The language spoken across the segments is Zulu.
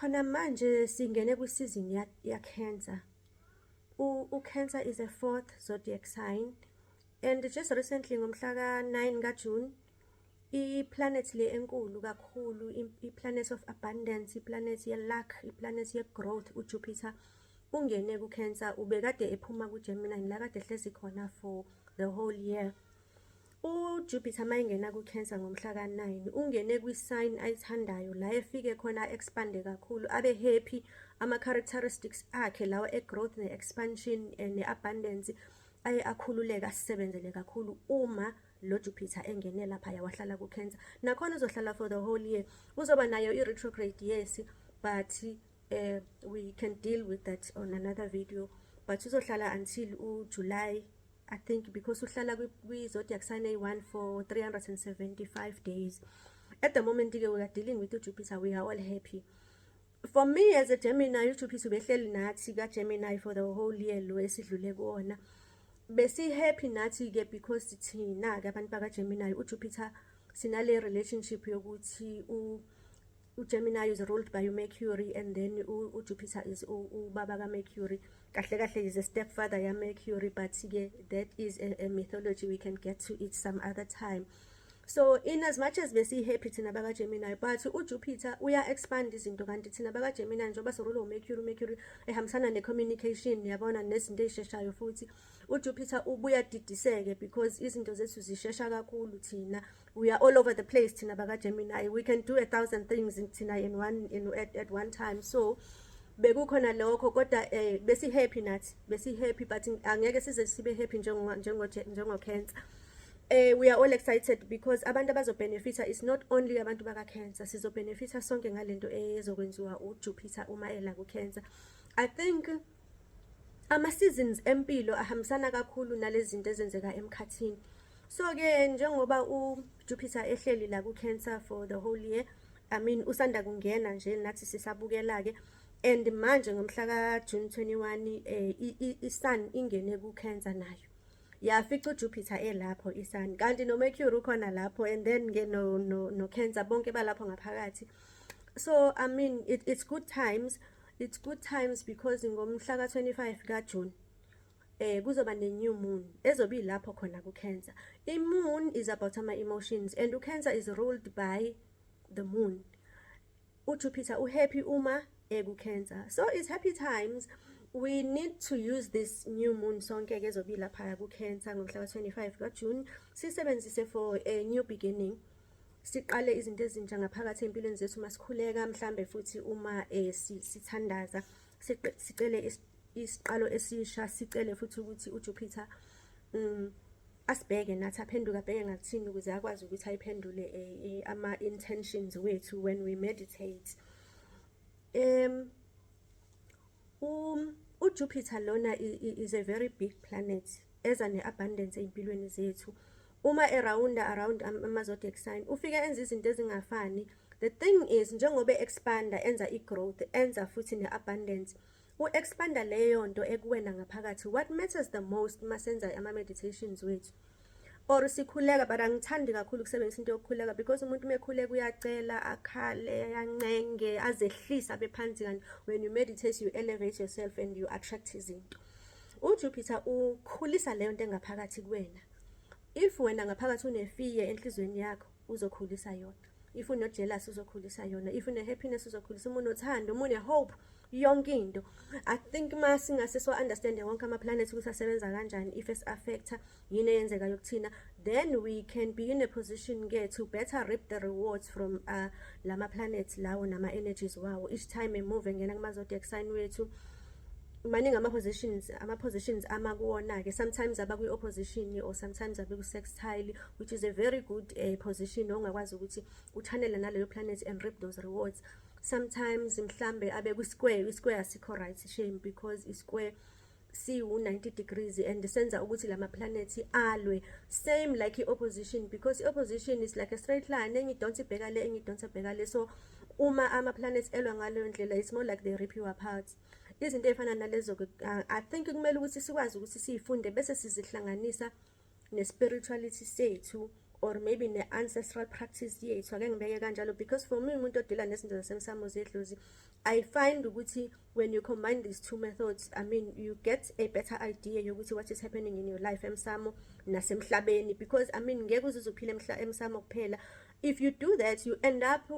Khona manje singene kwisizini ya Cancer. Cancer is a fourth zodiac sign, and just recently ngomhla ka-9 kaJune i-planet le enkulu kakhulu, i-planet of abundance, i-planet ye-luck, i-planet ye-growth, uJupiter ungene ku-Cancer. Ubekade ephuma kuGemini la kade ehlezi khona for the whole year. uJupiter mayengena ku-Cancer ngomhla ka-9 ungene kwi-sign ayithandayo la efike khona expande kakhulu, abe happy. Ama-characteristics akhe lawa e-growth ne-expansion ne-abundance aye akhululeka, asebenzele kakhulu uma lo Jupiter engene lapha wahlala ku-Cancer. Nakhona uzohlala for the whole year, uzoba nayo i-retrograde, yes, but we can deal with that on another video. But uzohlala until July, I think, because uhlala kwi-zodiac sign A1 for 375 days. At the moment we are dealing with Jupiter, we are all happy. For me as a Gemini, uJupiter behleli nathi ka-Gemini for the whole year lo esidlule kuwona. Besi happy nathi ke because thina ke abantu baka-Gemini uJupiter sinale relationship yokuthi uGemini is ruled by Mercury, and then uJupiter is ubaba ka-Mercury. Kahle kahle is a stepfather ya Mercury, but that is a mythology, we can get to it some other time. So in as much as besi happy thina baka Gemini, but uJupiter uya expand izinto, kanti thina baka Gemini njengoba sirule Mercury ehambisana ne-communication, yabona, nezinto ezisheshayo futhi uJupiter ubuya didiseke because izinto zethu zishesha kakhulu thina. We are all over the place thina baka Gemini, we can do 1,000 things thina at one time. So bekukhona lokho, kodwa besi happy nathi, besi happy, but angeke size sibe happy njengo Cancer. We are all excited because abantu abazobenefita is not only abantu baka Cancer, sizobenefita sonke ngalento ezokwenziwa uJupiter uma ela ku Cancer. I think ama-seasons empilo ahambisana kakhulu nalezi zinto ezenzeka emkhathini. So ke njengoba uJupiter ehleli la ku Cancer for the whole year, I mean usanda kungena nje nathi sisabukela ke, and manje ngomhla ka-June 21 i-Sun ingene ku Cancer nayo. Yafica uJupiter elapho i-Sun, kanti no-Mercury ukhona lapho, and then ke no Cancer bonke balapho ngaphakathi. So I mean it's good times. It's good times because ngomhla ka-25 kaJune kuzoba ne-new moon ezobe ilapho khona ku-Cancer. I-moon is about ama-emotions, and uCancer is ruled by the moon. uJupiter uhappy uma ku-Cancer, so it's happy times. We need to use this new moon sonke ke ezobe ilapha ku-Cancer ngomhla ka-25 kaJune, sisebenzise for a new beginning. Siqale izinto ezintsha ngaphakathi empilweni zethu masikhuleka, mhlambe futhi uma sithandaza, sicele isiqalo esisha, sicele futhi ukuthi uJupiter asibheke nathi, aphenduke abheke ngathini ukuze akwazi ukuthi ayiphendule ama-intentions wethu when we meditate. uJupiter lona is a very big planet eza ne-abundance empilweni zethu. Uma around ama-zodiac sign ufike enza izinto ezingafani. The thing is njengoba expanda enza i-growth, enza futhi ne-abundance, u-expanda leyo nto ekuwena ngaphakathi. What matters the most masenza ama-meditations wethu or sikhuleka, but angithandi kakhulu ukusebenzisa into yokukhuleka because umuntu mekhuleka uyacela, akhale, yancenge, azehlisa bephansi. Kanti when you meditate you elevate yourself and you attract izinto. uJupiter ukhulisa leyo nto engaphakathi kuwena. If wena ngaphakathi une-fear enhlizweni yakho uzokhulisa yona, if une-jealous uzokhulisa yona, if une-happiness uzokhulisa, uma unothando, uma une-hope, yonke into. I think masingase so-understande wonke ama-planets ukuthi asebenza kanjani, if es-affecta yini eyenzekayo kuthina, then we can be in a position ke to better reap the rewards from lama-planets lawo nama-energies wawo. Each time emove engena kuma-zodiac sign wethu, maningi ama-positions amakuwona ke, sometimes abakwi-opposition or sometimes abaku-sextile, which is a very good position ongakwazi ukuthi uchannele naleyo planet and reap those rewards. Sometimes mhlambe abe ku-square, i-square asikho right, shame, because i-square siwu-90 degrees and senza ukuthi lama-planet alwe, same like i-opposition, because i-opposition is like a straight line, enye idonsa ibheka le, enye idonsa ibheka le. So uma ama-planets elwa ngaleyo ndlela, it's more like they rip you apart. Izinto ezifana nalezo I think kumele ukuthi sikwazi ukuthi siyifunde bese sizihlanganisa ne-spirituality sethu or maybe ne-ancestral practice yethu ake ngibeke kanjalo, because for me umuntu odila nezinto zasemsamo zedlozi, I find ukuthi when you combine these two methods, I mean, you get a better idea yokuthi what is happening in your life emsamo nasemhlabeni, because I mean ngeke uze uphile emsamo kuphela. If you do that, you end up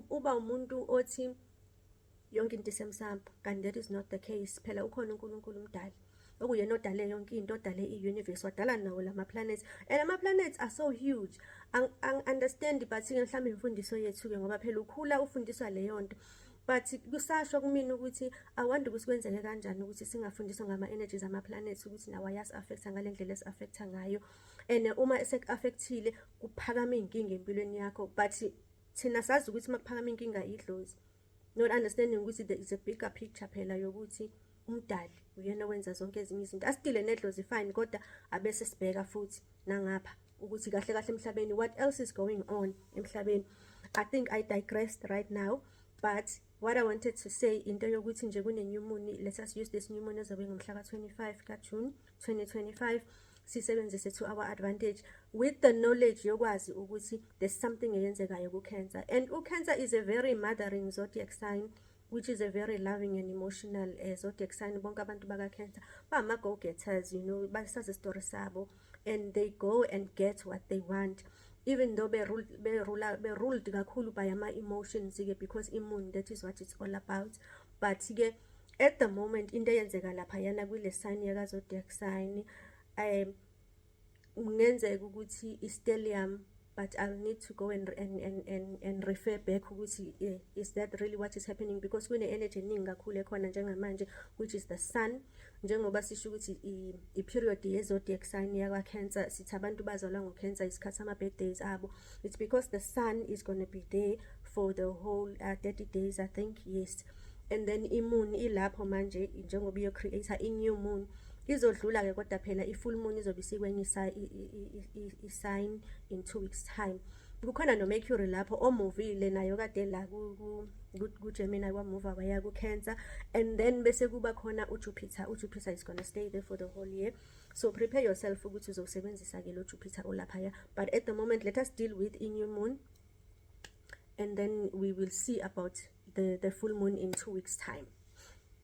uba umuntu othi yonke into isemsamo, and that is not the case. Phela ukhona uNkulunkulu umdali okuyena odale yonke into, odale i-universe, wadala nawo lama planets, and ama planets are so huge. Understand, but mhlawumbe imfundiso yethu-ke ngoba phela ukhula ufundiswa leyo nto, but kusasho kumina ukuthi awandi ukuthi kwenzeke kanjani ukuthi singafundiswa ngama-energies ama-planets ukuthi nawo ayasi-affecta ngale ndlela esi-affecta ngayo, and uma eseku-affectile kuphakama iy'nkinga empilweni yakho, but thina sazi ukuthi uma kuphakama inkinga idlozi, not understanding ukuthi there is a bigger picture phela yokuthi umdali uyena wenza zonke ezinye izinto. Asidile nedlozi fine, kodwa abese sibheka futhi nangapha ukuthi kahle kahle emhlabeni what else is going on emhlabeni. I think I digressed right now, but what I wanted to say into yokuthi nje kune new moon, let us use this new moon ezobe ngomhla ka-25 kaJune 2025, sisebenzise to our advantage with the knowledge yokwazi ukuthi there's something eyenzekayo ku-Cancer, and u-Cancer is a very mothering zodiac sign, which is a very loving and emotional zodiac sign. Bonke abantu baka-Cancer bama-go-getters, you know, basazi story sabo, and they go and get what they want, even though be ruled kakhulu by ama-emotions, because immune, that is what it's all about. But at the moment into eyenzeka laphayana kule sign yaka-zodiac sign, kungenzeka ukuthi i-stellium, but I'll need to go and refer back ukuthi is that really what is happening, because kune-energy eningi kakhulu ekhona njengamanje, which is the sun. Njengoba sisho ukuthi i-period ye-zodiac sign yakwa-Cancer, sithi abantu bazalwa ngo-Cancer isikhathi ama-birthdays abo, it's because the sun is going to be there for the whole 30 days, I think, yes. And then i-moon ilapho manje, njengoba iyo-creator i-new moon izodlula-ke, kodwa phela i-full moon izobe isikwenye i-sign in 2 weeks time. Kukhona no-Mercury lapho omuvile nayo kade la ku-Gemini wamuva waya ku-Cancer, and then bese kuba khona uJupiter is gonna stay there for the whole year, so prepare yourself ukuthi uzosebenzisa-ke lo Jupiter olaphaya. But at the moment let us deal with i-new moon, and then we will see about the full moon in 2 weeks time.